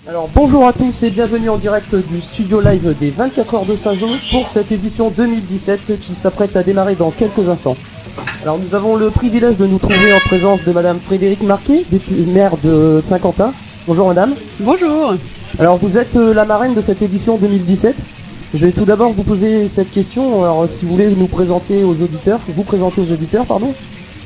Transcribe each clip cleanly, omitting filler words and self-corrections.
Alors bonjour à tous et bienvenue en direct du studio live des 24 heures de Saint-Jean pour cette édition 2017 qui s'apprête à démarrer dans quelques instants. Alors nous avons le privilège de nous trouver en présence de Madame Frédérique Marquet, maire de Saint-Quentin. Bonjour Madame. Bonjour. Alors vous êtes la marraine de cette édition 2017. Je vais tout d'abord vous poser cette question. Alors si vous voulez vous présenter aux auditeurs, pardon.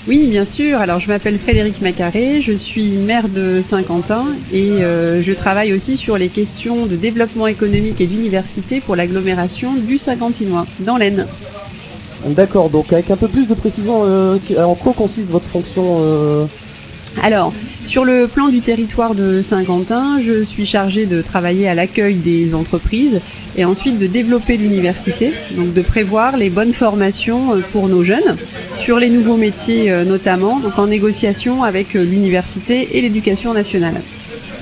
Oui, bien sûr. Alors, je m'appelle Frédérique Macaré, je suis maire de Saint-Quentin et je travaille aussi sur les questions de développement économique et d'université pour l'agglomération du Saint-Quentinois, dans l'Aisne. D'accord, donc avec un peu plus de précision, en quoi consiste votre fonction Alors, sur le plan du territoire de Saint-Quentin, je suis chargée de travailler à l'accueil des entreprises et ensuite de développer l'université, donc de prévoir les bonnes formations pour nos jeunes, sur les nouveaux métiers notamment, donc en négociation avec l'université et l'éducation nationale.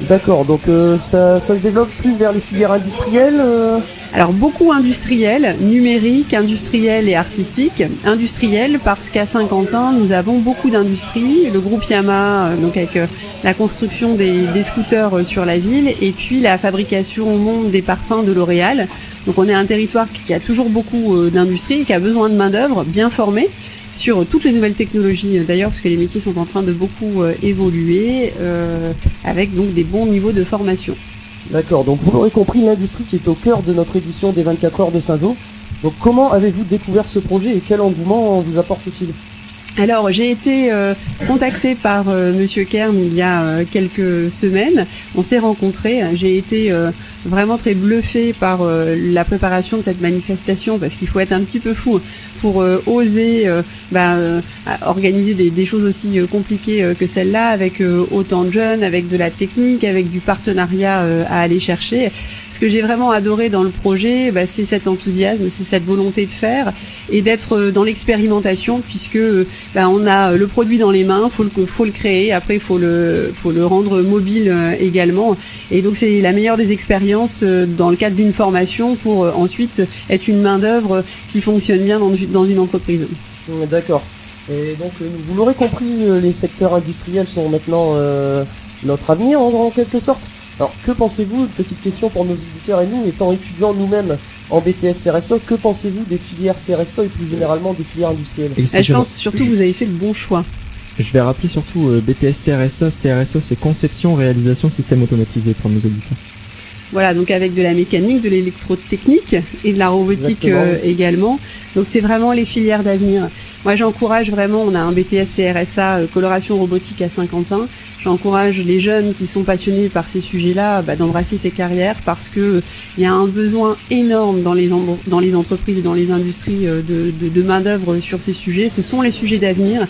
D'accord, donc ça se développe plus vers les filières industrielles Alors beaucoup industriel, numérique, industriel et artistique. Industriel parce qu'à Saint-Quentin, nous avons beaucoup d'industries. Le groupe Yamaha, donc avec la construction des scooters sur la ville, et puis la fabrication au monde des parfums de L'Oréal. Donc on est un territoire qui a toujours beaucoup d'industries et qui a besoin de main-d'œuvre bien formée sur toutes les nouvelles technologies d'ailleurs, parce que les métiers sont en train de beaucoup évoluer avec donc des bons niveaux de formation. D'accord, donc vous l'aurez compris, l'industrie qui est au cœur de notre édition des 24 heures de Saint-Jean. Donc comment avez-vous découvert ce projet et quel engouement vous apporte-t-il ? Alors, j'ai été contactée par Monsieur Kern il y a quelques semaines. On s'est rencontrés. J'ai été vraiment très bluffée par la préparation de cette manifestation, parce qu'il faut être un petit peu fou pour oser organiser des choses aussi compliquées que celle-là, avec autant de jeunes, avec de la technique, avec du partenariat à aller chercher. Ce que j'ai vraiment adoré dans le projet, c'est cet enthousiasme, c'est cette volonté de faire et d'être dans l'expérimentation, puisque on a le produit dans les mains, faut le créer, après il faut le rendre mobile également. Et donc c'est la meilleure des expériences dans le cadre d'une formation pour ensuite être une main-d'œuvre qui fonctionne bien dans une entreprise. D'accord. Et donc vous l'aurez compris, les secteurs industriels sont maintenant notre avenir en quelque sorte. Alors, que pensez-vous, petite question pour nos éditeurs et nous, étant étudiants nous-mêmes en BTS CRSA, que pensez-vous des filières CRSA et plus généralement des filières industrielles ? Je pense surtout que vous avez fait le bon choix. Je vais rappeler surtout BTS CRSA. CRSA, c'est conception, réalisation, système automatisé pour nos auditeurs. Voilà, donc avec de la mécanique, de l'électrotechnique et de la robotique également. Donc c'est vraiment les filières d'avenir. Moi j'encourage vraiment, on a un BTS CRSA coloration robotique à Saint-Quentin. J'encourage les jeunes qui sont passionnés par ces sujets-là d'embrasser ces carrières, parce que il y a un besoin énorme dans les entreprises et dans les industries de main-d'œuvre sur ces sujets. Ce sont les sujets d'avenir.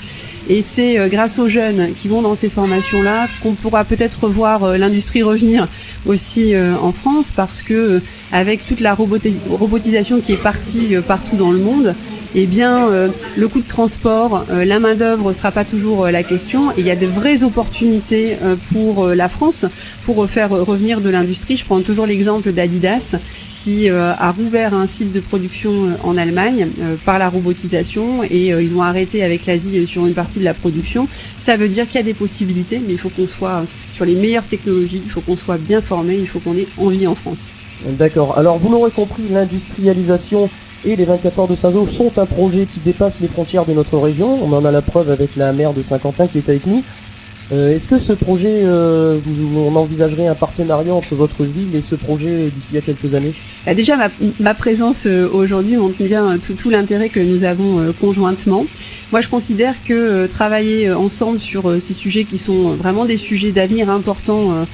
Et c'est grâce aux jeunes qui vont dans ces formations-là qu'on pourra peut-être voir l'industrie revenir aussi en France, parce que avec toute la robotisation qui est partie partout dans le monde, le coût de transport, la main-d'œuvre sera pas toujours la question. Et il y a de vraies opportunités pour la France pour faire revenir de l'industrie. Je prends toujours l'exemple d'Adidas, qui a rouvert un site de production en Allemagne par la robotisation, et ils vont arrêter avec l'Asie sur une partie de la production. Ça veut dire qu'il y a des possibilités, mais il faut qu'on soit sur les meilleures technologies, il faut qu'on soit bien formé, il faut qu'on ait envie en France. D'accord, alors vous l'aurez compris, l'industrialisation et les 24 heures de Saint-Jean sont un projet qui dépasse les frontières de notre région. On en a la preuve avec la maire de Saint-Quentin qui est avec nous. Est-ce que ce projet, on envisagerait un partenariat entre votre ville et ce projet d'ici à quelques années ? Déjà, ma présence aujourd'hui montre bien tout l'intérêt que nous avons conjointement. Moi, je considère que travailler ensemble sur ces sujets qui sont vraiment des sujets d'avenir importants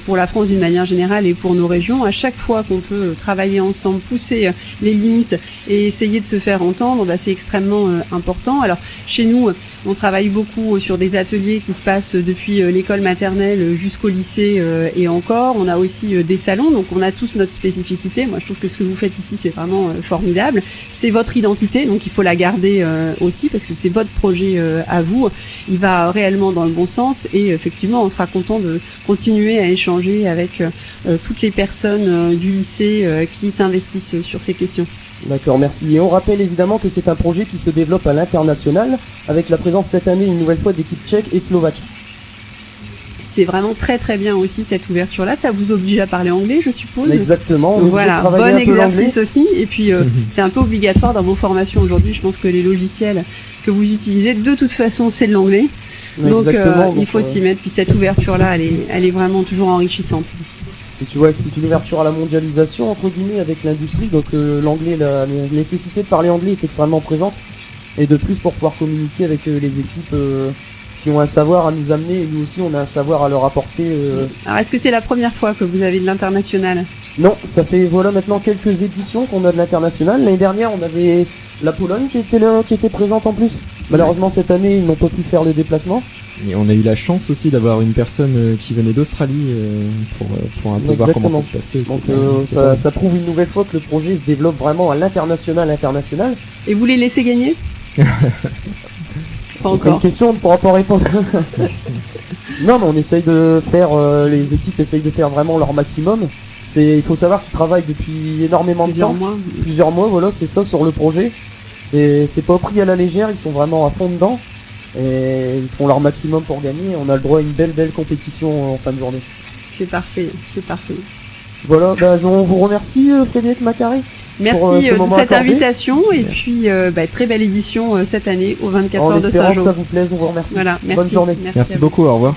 pour la France d'une manière générale et pour nos régions, à chaque fois qu'on peut travailler ensemble, pousser les limites et essayer de se faire entendre, c'est extrêmement important. Alors, chez nous, on travaille beaucoup sur des ateliers qui se passent depuis l'école maternelle jusqu'au lycée et encore. On a aussi des salons, donc on a tous notre spécificité. Moi, je trouve que ce que vous faites ici, c'est vraiment formidable. C'est votre identité, donc il faut la garder aussi, parce que c'est votre projet à vous. Il va réellement dans le bon sens, et effectivement, on sera content de continuer à échanger avec toutes les personnes du lycée qui s'investissent sur ces questions. D'accord, merci. Et on rappelle évidemment que c'est un projet qui se développe à l'international, avec la présence cette année une nouvelle fois d'équipes tchèques et slovaques. c'est vraiment très très bien aussi cette ouverture-là. Ça vous oblige à parler anglais, je suppose. Exactement. Voilà, bon exercice aussi. Et puis c'est un peu obligatoire dans vos formations aujourd'hui. Je pense que les logiciels que vous utilisez, de toute façon, c'est de l'anglais. Donc il faut s'y mettre. Puis cette ouverture-là, elle est vraiment toujours enrichissante. Si tu vois, c'est une ouverture à la mondialisation entre guillemets avec l'industrie. Donc l'anglais, la nécessité de parler anglais est extrêmement présente. Et de plus pour pouvoir communiquer avec les équipes qui ont un savoir à nous amener et nous aussi on a un savoir à leur apporter. Alors est-ce que c'est la première fois que vous avez de l'international ? Non, ça fait maintenant quelques éditions qu'on a de l'international. L'année dernière on avait la Pologne qui était présente en plus. Malheureusement cette année ils n'ont pas pu faire le déplacement. Et on a eu la chance aussi d'avoir une personne qui venait d'Australie pour un peu voir comment ça se passait. Donc ça prouve une nouvelle fois que le projet se développe vraiment à l'international. Et vous les laissez gagner ? C'est une question, on ne pourra pas répondre. Non, mais on essaye de faire, les équipes essayent de faire vraiment leur maximum. Il faut savoir qu'ils travaillent depuis énormément de temps. Plusieurs mois, voilà, c'est ça sur le projet. C'est pas pris à la légère, ils sont vraiment à fond dedans. Et ils font leur maximum pour gagner. On a le droit à une belle compétition en fin de journée. C'est parfait. Voilà, on vous remercie Frédéric Macaré. Merci de cette invitation et puis très belle édition cette année au 24 heures de Saint-Jean. On espère que ça vous plaise, on vous remercie. Voilà, merci. Bonne journée. Merci beaucoup, au revoir.